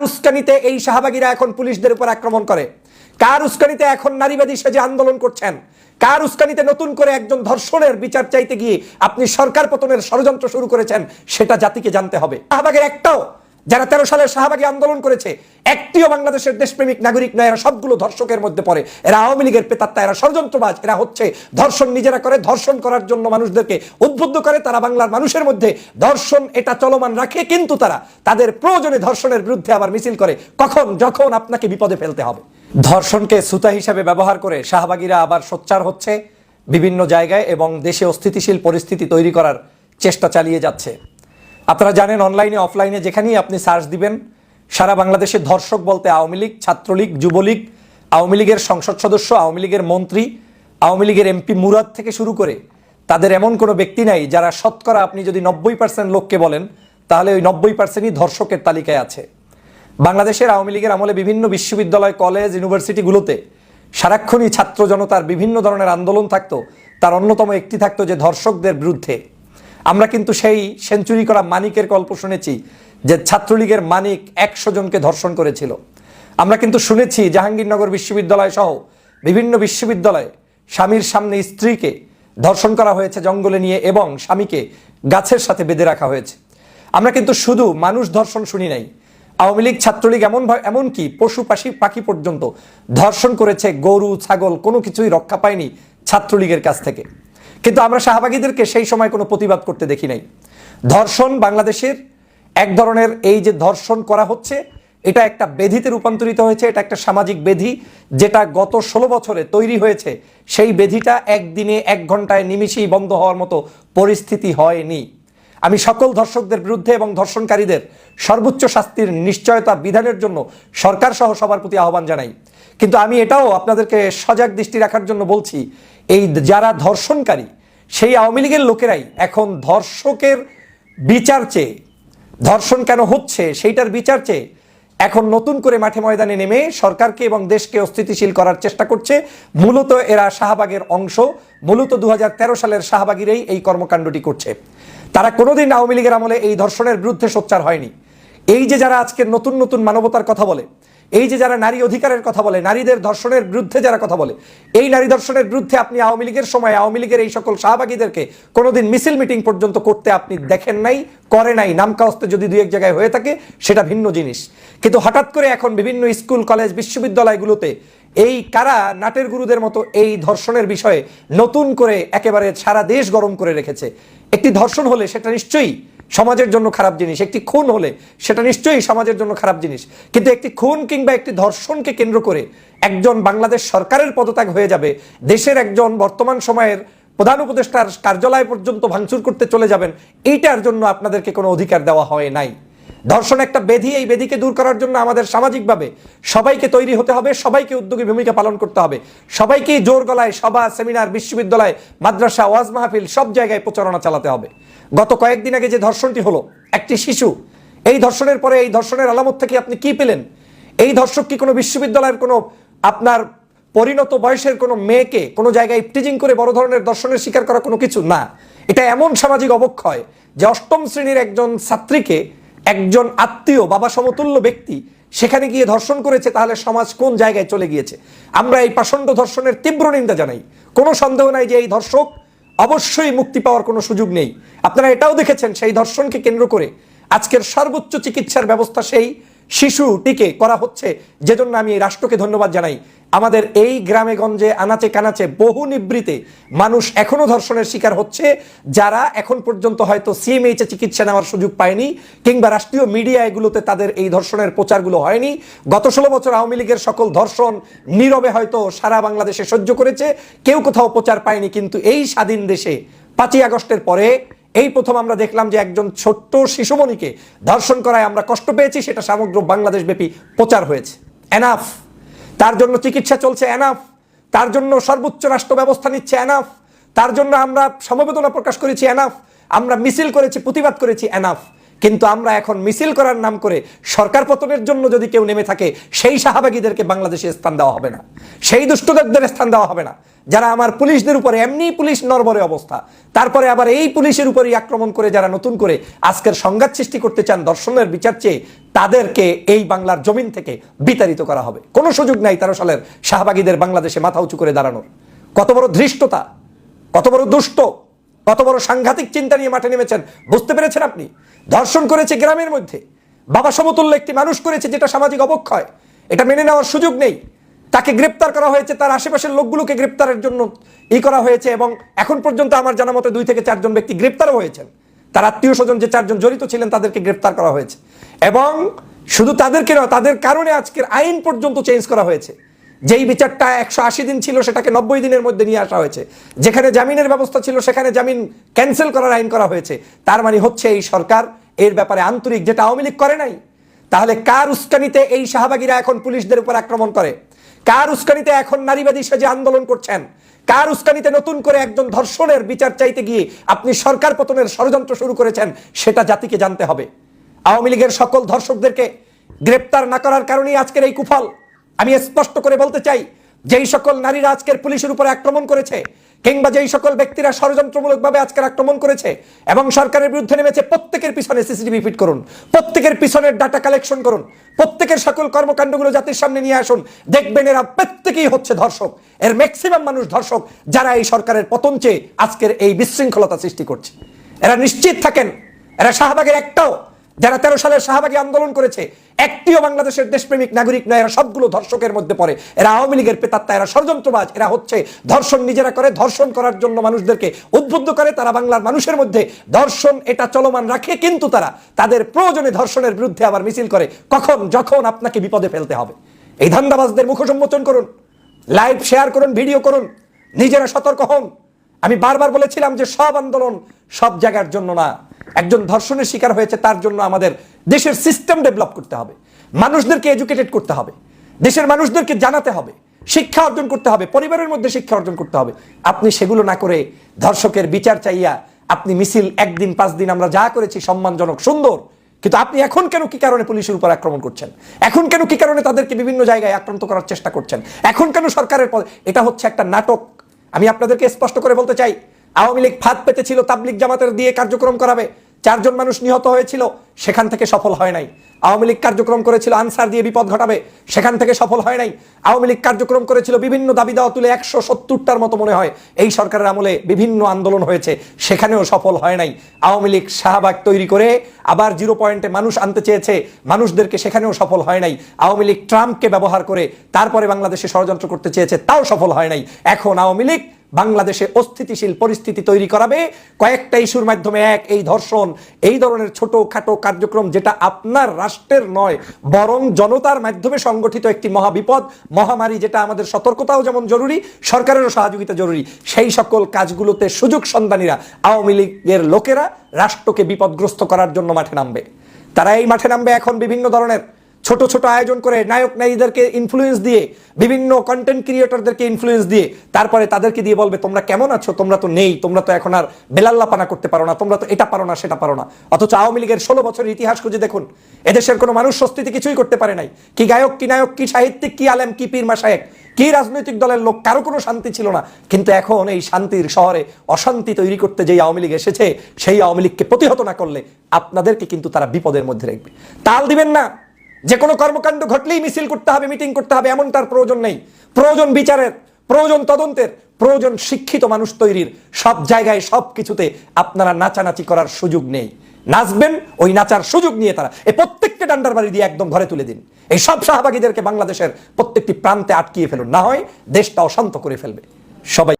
উস্কানিতে এই শাহবাগীরা এখন পুলিশদের উপর আক্রমণ করে? কার উস্কানিতে এখন নারীবাদী সেজে আন্দোলন করছেন? কার উস্কানিতে নতুন করে একজন ধর্ষণের বিচার চাইতে গিয়ে আপনি সরকার পতনের ষড়যন্ত্র শুরু করেছেন? সেটা জাতিকে জানতে হবে। শাহবাগের একটাও, যারা 13 সালের শাহবাগী আন্দোলন করেছে, একটিও বাংলাদেশের দেশপ্রেমিক নাগরিক নয়। এরা সবগুলো ধর্ষকের মধ্যে পড়ে। এরা আওয়ামী লীগের প্রেতাত্মা, এরা ষড়যন্ত্রবাজ। এরা হচ্ছে ধর্ষণ নিজেরা করে, ধর্ষণ করার জন্য মানুষদেরকে উদ্বুদ্ধ করে। তারা বাংলার মানুষের মধ্যে ধর্ষণ এটা চলমান রাখে, কিন্তু তারা তাদের প্রয়োজনে ধর্ষণের বিরুদ্ধে আবার মিছিল করে কখন, যখন আপনাকে বিপদে ফেলতে হবে। ধর্ষণকে সুতা হিসাবে ব্যবহার করে শাহবাগীরা আবার সোচ্চার হচ্ছে বিভিন্ন জায়গায় এবং দেশে অস্থিতিশীল পরিস্থিতি তৈরি করার চেষ্টা চালিয়ে যাচ্ছে। আপনারা জানেন, অনলাইনে অফলাইনে যেখানেই আপনি সার্চ দিবেন, সারা বাংলাদেশে ধর্ষক বলতে আওয়ামী লীগ, ছাত্রলীগ, যুবলীগ, আওয়ামী লীগের সংসদ সদস্য, আওয়ামী লীগের মন্ত্রী, আওয়ামী লীগের এমপি মুরাদ থেকে শুরু করে তাদের এমন কোনো ব্যক্তি নাই যারা শতকরা, আপনি যদি 90% লোককে বলেন তাহলে ওই 90%ই ধর্ষকের তালিকায় আছে। বাংলাদেশের আওয়ামী লীগের আমলে বিভিন্ন বিশ্ববিদ্যালয়, কলেজ, ইউনিভার্সিটিগুলোতে সারাক্ষণই ছাত্র জনতার বিভিন্ন ধরনের আন্দোলন থাকতো। তার অন্যতম একটি থাকতো যে ধর্ষকদের বিরুদ্ধে। আমরা কিন্তু সেই সেঞ্চুরি করা মানিকের গল্প শুনেছি, যে ছাত্রলীগের মানিক 100 জনকে ধর্ষণ করেছিল। আমরা কিন্তু শুনেছি জাহাঙ্গীরনগর বিশ্ববিদ্যালয় সহ বিভিন্ন বিশ্ববিদ্যালয়ে স্বামীর সামনে স্ত্রীকে ধর্ষণ করা হয়েছে জঙ্গলে নিয়ে, এবং স্বামীকে গাছের সাথে বেঁধে রাখা হয়েছে। আমরা কিন্তু শুধু মানুষ ধর্ষণ শুনি নাই। আওয়ামী লীগ, ছাত্রলীগ এমনকি পশু পাখি পর্যন্ত ধর্ষণ করেছে। গরু, ছাগল কোনো কিছুই রক্ষা পায়নি ছাত্রলীগের কাছ থেকে। কিন্তু আমরা শাহবাগীদেরকে সেই সময় কোনো প্রতিবাদ করতে দেখি নাই। ধর্ষণ বাংলাদেশের এক ধরনের, এই যে ধর্ষণ করা হচ্ছে, এটা একটা বেধিতে রূপান্তরিত হয়েছে। এটা একটা সামাজিক বেধি, যেটা গত 16 বছরে তৈরি হয়েছে। সেই বেধিটা একদিনে, 1 ঘন্টায়, নিমিষেই বন্ধ হওয়ার মতো পরিস্থিতি হয়নি। আমি সকল ধর্ষকদের বিরুদ্ধে এবং ধর্ষণকারীদের সর্বোচ্চ শাস্তির নিশ্চয়তা বিধানের জন্য সরকার সহ সবার প্রতি আহ্বান জানাই। কিন্তু আমি এটাও আপনাদেরকে সজাগ দৃষ্টি রাখার জন্য বলছি, এই যারা ধর্ষণকারী, সেই আওয়ামী লীগের লোকেরাই এখন ধর্ষকের বিচার চেয়ে, ধর্ষণ কেন হচ্ছে সেইটার বিচার চেয়ে এখন নতুন করে মাঠে ময়দানে নেমে সরকারকে এবং দেশকে অস্থিতিশীল করার চেষ্টা করছে। মূলত এরা শাহবাগের অংশ। মূলত 2013 সালের শাহবাগীরাই এই কর্মকাণ্ডটি করছে। তারা কোনোদিন আওয়ামী লীগের আমলে এই ধর্ষণের বিরুদ্ধে সোচ্চার হয়নি। এই যে যারা আজকে নতুন নতুন মানবতার কথা বলে, এই যে যারা নারী অধিকারের কথা বলে, নারীদের ধর্ষণের বিরুদ্ধে যারা কথা বলে, এই নারী ধর্ষণের বিরুদ্ধে আপনি আওয়ামী লীগের সময় আওয়ামী লীগের এই সকল শাহবাগীদেরকে কোনোদিন মিছিল মিটিং পর্যন্ত করতে আপনি দেখেন নাই, করে নাই। নামকাওস্তে যদি 2-1 জায়গায় হয়ে থাকে সেটা ভিন্ন জিনিস। কিন্তু হঠাৎ করে এখন বিভিন্ন স্কুল, কলেজ, বিশ্ববিদ্যালয়গুলোতে এই কারা নাটের গুরুদের মতো এই ধর্ষণের বিষয়ে নতুন করে একেবারে সারা দেশ গরম করে রেখেছে। একটি ধর্ষণ হলে সেটা নিশ্চয়ই সমাজের জন্য খারাপ জিনিস, একটি খুন হলে সেটা নিশ্চয়ই সমাজের জন্য খারাপ জিনিস। কিন্তু একটি খুন কিংবা একটি ধর্ষণকে কেন্দ্র করে একজন বাংলাদেশ সরকারের পদত্যাগ হয়ে যাবে, দেশের একজন বর্তমান সময়ের প্রধান উপদেষ্টার কার্যালয় পর্যন্ত ভাঙচুর করতে চলে যাবেন, এইটার জন্য আপনাদেরকে কোনো অধিকার দেওয়া হয় নাই। ধর্ষণ একটা বেধি। এই বেধিকে দূর করার জন্য আমাদের সামাজিকভাবে সবাইকে তৈরি হতে হবে, সবাইকে উদ্যোগী ভূমিকা পালন করতে হবে, সবাইকেই জোর গলায় সভা, সেমিনার, বিশ্ববিদ্যালয়, মাদ্রাসা, ওয়াজ মাহফিল সব জায়গায় প্রচারণা চালাতে হবে। গত কয়েকদিন আগে যে ধর্ষণটি হলো, একটি শিশু, এই ধর্ষণের পরে এই ধর্ষণের আলামত থেকে আপনি কি পেলেন? এই ধর্ষক কি কোনো বিশ্ববিদ্যালয়ের কোনো আপনার পরিণত বয়সের কোনো মেয়েকে কোনো জায়গায় ইফটিজিং করে বড় ধরনের ধর্ষণের শিকার করা কোনো কিছু না। এটা এমন সামাজিক অবক্ষয় যে 8ম শ্রেণীর একজন ছাত্রীকে একজন আত্মীয়, বাবা সমতুল্য ব্যক্তি সেখানে গিয়ে ধর্ষণ করেছে। তাহলে সমাজ কোন জায়গায় চলে গিয়েছে? আমরা এই পাষণ্ড ধর্ষণের তীব্র নিন্দা জানাই। কোনো সন্দেহ নাই যে এই ধর্ষক অবশ্যই মুক্তি পাওয়ার কোনো সুযোগ নেই। আপনারা এটাও দেখেছেন, সেই ধর্ষণকে কেন্দ্র করে আজকের সর্বোচ্চ চিকিৎসার ব্যবস্থা সেই শিশুটিকে করা হচ্ছে, যেজন্য আমি এই রাষ্ট্রকে ধন্যবাদ জানাই। আমাদের এই গ্রামে গঞ্জে, আনাচে কানাচে, বহু নিবৃতে মানুষ এখনো ধর্ষণের শিকার হচ্ছে, যারা এখন পর্যন্ত হয়তো সিএমএইচে চিকিৎসা নেওয়ার সুযোগ পায়নি, কিংবা রাষ্ট্রীয় মিডিয়া এগুলোতে তাদের এই ধর্ষণের প্রচারগুলো হয়নি। গত 16 বছর আওয়ামী লীগের সকল ধর্ষণ নীরবে হয়তো সারা বাংলাদেশে সহ্য করেছে, কেউ কোথাও প্রচার পায়নি। কিন্তু এই স্বাধীন দেশে 5ই আগস্টের পরে এই প্রথম আমরা দেখলাম যে একজন ছোট্ট শিশুমণিকে ধর্ষণ করায় আমরা কষ্ট পেয়েছি, সেটা সমগ্র বাংলাদেশ ব্যাপী প্রচার হয়েছে। এনাফ। তার জন্য চিকিৎসা চলছে, এনাফ। তার জন্য সর্বোচ্চ রাষ্ট্র ব্যবস্থা নিচ্ছে, এনাফ। তার জন্য আমরা সমবেদনা প্রকাশ করেছি, এনাফ। আমরা মিছিল করেছি, প্রতিবাদ করেছি, এনাফ। কিন্তু আমরা এখন মিছিল করার নাম করে সরকার পতনের জন্য যদি কেউ নেমে থাকে, সেই শাহবাগীদেরকে বাংলাদেশে স্থান দেওয়া হবে না, সেই দুষ্টদের স্থান দেওয়া হবে না, যারা আমার পুলিশদের উপরে, এমনি পুলিশ নরবরে অবস্থা, তারপরে আবার এই পুলিশের উপরই আক্রমণ করে যারা নতুন করে আজকের সংঘাত সৃষ্টি করতে চান ধর্ষণের বিচার চেয়ে, তাদেরকে এই বাংলার জমিন থেকে বিতাড়িত করা হবে। কোনো সুযোগ নাই 13 সালের শাহবাগীদের বাংলাদেশে মাথা উঁচু করে দাঁড়ানোর। কত বড় ধৃষ্টতা, কত বড় দুষ্ট, কত বড় সাংঘাতিক চিন্তা নিয়ে মাঠে নেমেছেন, বুঝতে পেরেছেন আপনি? ধর্ষণ করেছে গ্রামের মধ্যে, বাবা সমতুল্য একটি মানুষ করেছে, যেটা সামাজিক অবক্ষয়, এটা মেনে নেওয়ার সুযোগ নেই। তাকে গ্রেপ্তার করা হয়েছে, তার আশেপাশের লোকগুলোকে গ্রেপ্তারের জন্য করা হয়েছে, এবং এখন পর্যন্ত আমার জানা মতে 2 থেকে 4 জন ব্যক্তি গ্রেপ্তারও হয়েছেন। তার আত্মীয় স্বজন যে 4 জন জড়িত ছিলেন তাদেরকে গ্রেপ্তার করা হয়েছে, এবং শুধু তাদেরকে নয়, তাদের কারণে আজকের আইন পর্যন্ত চেঞ্জ করা হয়েছে। যেই বিচারটা 180 দিন ছিল সেটাকে 90 দিনের মধ্যে নিয়ে আসা হয়েছে। যেখানে জামিনের ব্যবস্থা ছিল সেখানে জামিন ক্যান্সেল করার আইন করা হয়েছে। তার মানে হচ্ছে এই সরকার এর ব্যাপারে আন্তরিক, যেটা আওয়ামী লীগ করে নাই। তাহলে কার উস্কানিতে এই শাহবাগীরা এখন পুলিশদের উপর আক্রমণ করে? কার উস্কানিতে এখন নারীবাদী সেজে আন্দোলন করছেন? কার উস্কানিতে নতুন করে একজন ধর্ষণের বিচার চাইতে গিয়ে আপনি সরকার পতনের ষড়যন্ত্র শুরু করেছেন? সেটা জাতিকে জানতে হবে। আওয়ামী লীগের সকল ধর্ষকদেরকে গ্রেপ্তার না করার কারণেই আজকের এই কুফল। আমি স্পষ্ট করে বলতে চাই, যেই সকল নারীরা আজকের পুলিশের উপরে আক্রমণ করেছে, কিংবা যেই সকল ব্যক্তিরা ষড়যন্ত্রমূলকভাবে আজকের আক্রমণ করেছে এবং সরকারের বিরুদ্ধে নেমেছে, প্রত্যেকের পিছনে সিসিটিভি ফিট করুন, প্রত্যেকের পিছনের ডাটা কালেকশন করুন, প্রত্যেকের সকল কর্মকাণ্ডগুলো জাতির সামনে নিয়ে আসুন। দেখবেন এরা প্রত্যেকেই হচ্ছে ধর্ষক। এর ম্যাক্সিমাম মানুষ ধর্ষক, যারা এই সরকারের পতন চেয়ে আজকের এই বিশৃঙ্খলতা সৃষ্টি করছে। এরা নিশ্চিত থাকেন, এরা শাহবাগের একটাও, যারা 13 সালের শাহবাগী আন্দোলন করেছে, একটিও বাংলাদেশের দেশপ্রেমিক নাগরিক নয়। এরা সবগুলো ধর্ষকের মধ্যে পড়ে। এরা আওয়ামী লীগের প্রেতাত্মা, এরা ষড়যন্ত্রবাজ। এরা হচ্ছে ধর্ষণ নিজেরা করে, ধর্ষণ করার জন্য মানুষদেরকে উদ্বুদ্ধ করে। তারা বাংলার মানুষের মধ্যে ধর্ষণ এটা চলমান রাখে, কিন্তু তারা তাদের প্রয়োজনে ধর্ষণের বিরুদ্ধে আবার মিছিল করে, কখন যখন আপনাকে বিপদে ফেলতে হবে। এই ধান্দাবাজদের মুখ সম্মোচন করুন, লাইভ শেয়ার করুন, ভিডিও করুন, নিজেরা সতর্ক হন। আমি বারবার বলেছিলাম যে সব আন্দোলন সব জায়গার জন্য না। একজন ধর্ষণের শিকার হয়েছে, তার জন্য আমাদের দেশের সিস্টেম ডেভেলপ করতে হবে, মানুষদেরকে এডুকেটেড করতে হবে, দেশের মানুষদেরকে জানাতে হবে, শিক্ষা অর্জন করতে হবে, পরিবারের মধ্যে শিক্ষা অর্জন করতে হবে। আপনি সেগুলো না করে ধর্ষকের বিচার চাইয়া আপনি মিছিল 1 দিন 5 দিন আমরা যা করেছি সম্মানজনক, সুন্দর, কিন্তু আপনি এখন কেন কি কারণে পুলিশের উপর আক্রমণ করছেন? এখন কেন কি কারণে তাদেরকে বিভিন্ন জায়গায় আক্রান্ত করার চেষ্টা করছেন? এখন কেন সরকারের এটা হচ্ছে একটা নাটক। আমি আপনাদেরকে স্পষ্ট করে বলতে চাই, আওয়ামী লীগ ফাঁদ পেতেছিল তাবলিগ জামাতের দিয়ে কার্যক্রম করাবে, 4 জন মানুষ নিহত হয়েছিল, সেখান থেকে সফল হয় নাই। আওয়ামী লীগ কার্যক্রম করেছিল আনসার দিয়ে বিপদ ঘটাবে, সেখান থেকে সফল হয় নাই। আওয়ামী লীগ কার্যক্রম করেছিল বিভিন্ন দাবি দাওয়া তুলে, 170টার মতো মনে হয় এই সরকারের আমলে বিভিন্ন আন্দোলন হয়েছে, সেখানেও সফল হয় নাই। আওয়ামী লীগ শাহবাগ তৈরি করে আবার 0 পয়েন্টে মানুষ আনতে চেয়েছে, মানুষদেরকে, সেখানেও সফল হয় নাই। আওয়ামী লীগ ট্রাম্পকে ব্যবহার করে তারপরে বাংলাদেশে ষড়যন্ত্র করতে চেয়েছে, তাও সফল হয় নাই। এখন আওয়ামী লীগ বাংলাদেশে অস্থিতিশীল পরিস্থিতি তৈরি করাবে কয়েকটা ইস্যুর মাধ্যমে। এই ধর্ষণ, এই ধরনের ছোটখাটো কার্যক্রম, যেটা আপনার রাষ্ট্রের নয় বরং জনতার মাধ্যমে সংগঠিত একটি মহাবিপদ, মহামারী, যেটা আমাদের সতর্কতাও যেমন জরুরি, সরকারেরও সহযোগিতা জরুরি। সেই সকল কাজগুলোতে সুযোগ সন্ধানীরা, আওয়ামী লীগের লোকেরা রাষ্ট্রকে বিপদগ্রস্ত করার জন্য মাঠে নামবে। তারা এই মাঠে নামবে এখন বিভিন্ন ধরনের ছোট ছোট আয়োজন করে, নায়ক নায়ীদেরকে ইনফ্লুয়েন্স দিয়ে, বিভিন্ন কন্টেন্ট ক্রিয়েটরদেরকে ইনফ্লুয়েন্স দিয়ে, তারপরে তাদেরকে দিয়ে বলবে তোমরা কেমন আছো, তোমরা তো নেই, তোমরা তো এখন আর বেলাল্লাপানা করতে পারো না, তোমরা তো এটা পারো না, সেটা পারো না। অথচ আওয়ামী লীগের 16 বছরের ইতিহাস খুঁজে দেখুন, এদেশের কোনো মানুষ স্বস্তিতে কিছুই করতে পারে নাই। কি গায়ক, কি নায়ক, কি সাহিত্যিক, কি আলেম, কি পীর মাশায়েখ, কি রাজনৈতিক দলের লোক, কারো কোনো শান্তি ছিল না। কিন্তু এখন এই শান্তির শহরে অশান্তি তৈরি করতে যেই আওয়ামী লীগ এসেছে, সেই আওয়ামী লীগকে প্রতিহত না করলে আপনাদেরকে কিন্তু তারা বিপদের মধ্যে রাখবে। তাল দিবেন না যে কোনো কর্মকাণ্ড ঘটলেই মিছিল করতে হবে, মিটিং করতে হবে, এমন তার প্রয়োজন নেই। প্রয়োজন বিচারের, প্রয়োজন তদন্তের, প্রয়োজন শিক্ষিত মানুষ তৈরির। সব জায়গায় সব কিছুতে আপনারা নাচানাচি করার সুযোগ নেই। নাচবেন, ওই নাচার সুযোগ নিয়ে তারা এই প্রত্যেককে ডান্ডার বাড়ি দিয়ে একদম ঘরে তুলে দিন। এই সব শাহবাগীদেরকে বাংলাদেশের প্রত্যেকটি প্রান্তে আটকিয়ে ফেলুন, না হয় দেশটা অশান্ত করে ফেলবে। সবাই